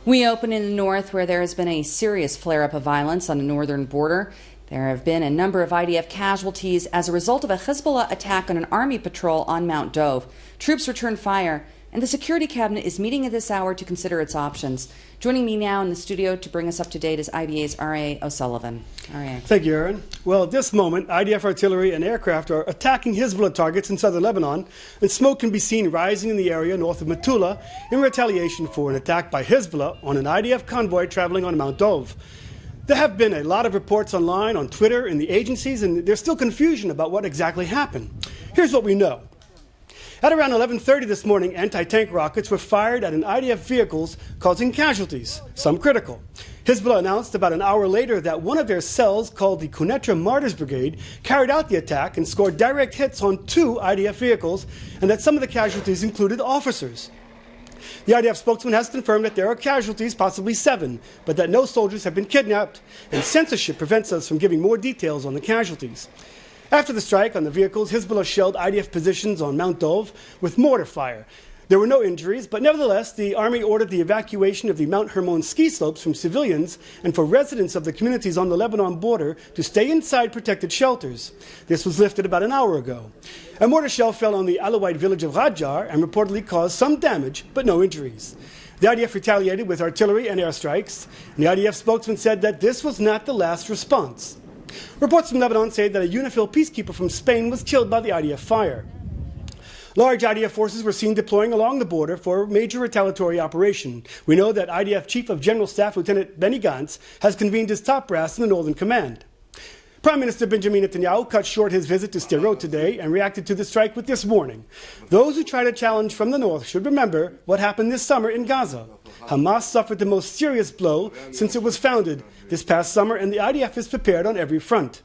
We open in the north, where there has been a serious flare-up of violence on the northern border. There have been a number of IDF casualties as a result of a Hizbullah attack on an army patrol on Mount Dove. Troops returned fire, and the Security Cabinet is meeting at this hour to consider its options. Joining me now in the studio to bring us up to date is IBA's R.A. O'Sullivan. R.A. Thank you, Erin. Well, at this moment, IDF artillery and aircraft are attacking Hizbullah targets in southern Lebanon, and smoke can be seen rising in the area north of Metula in retaliation for an attack by Hizbullah on an IDF convoy traveling on Mount Dove. There have been a lot of reports online, on Twitter, in the agencies, and there's still confusion about what exactly happened. Here's what we know. At around 11:30 this morning, anti-tank rockets were fired at an IDF vehicles, causing casualties, some critical. Hizbullah announced about an hour later that one of their cells, called the Quneitra Martyrs Brigade, carried out the attack and scored direct hits on 2 IDF vehicles, and that some of the casualties included officers. The IDF spokesman has confirmed that there are casualties, possibly 7, but that no soldiers have been kidnapped, and censorship prevents us from giving more details on the casualties. After the strike on the vehicles, Hizbullah shelled IDF positions on Mount Dove with mortar fire. There were no injuries, but nevertheless, the army ordered the evacuation of the Mount Hermon ski slopes from civilians and for residents of the communities on the Lebanon border to stay inside protected shelters. This was lifted about an hour ago. A mortar shell fell on the Alawite village of Rajar and reportedly caused some damage, but no injuries. The IDF retaliated with artillery and airstrikes, and the IDF spokesman said that this was not the last response. Reports from Lebanon say that a UNIFIL peacekeeper from Spain was killed by the IDF fire. Large IDF forces were seen deploying along the border for a major retaliatory operation. We know that IDF Chief of General Staff Lieutenant Benny Gantz has convened his top brass in the Northern Command. Prime Minister Benjamin Netanyahu cut short his visit to Sderot today and reacted to the strike with this warning. Those who try to challenge from the north should remember what happened this summer in Gaza. Hamas suffered the most serious blow since it was founded this past summer, and the IDF is prepared on every front.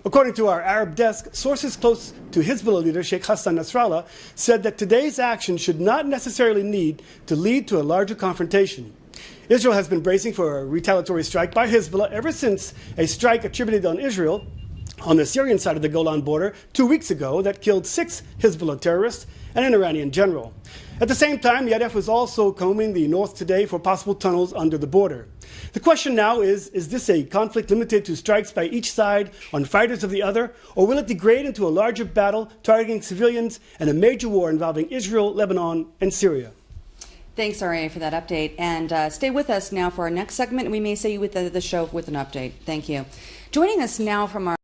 According to our Arab desk, sources close to Hizbullah leader Sheikh Hassan Nasrallah said that today's action should not necessarily need to lead to a larger confrontation. Israel has been bracing for a retaliatory strike by Hizbullah ever since a strike attributed on Israel on the Syrian side of the Golan border 2 weeks ago that killed 6 Hizbullah terrorists and an Iranian general. At the same time, the IDF was also combing the north today for possible tunnels under the border. The question now is this a conflict limited to strikes by each side on fighters of the other, or will it degrade into a larger battle targeting civilians and a major war involving Israel, Lebanon, and Syria? Thanks, R.A., for that update. And stay with us now for our next segment, and we may see you with the show with an update. Thank you. Joining us now from our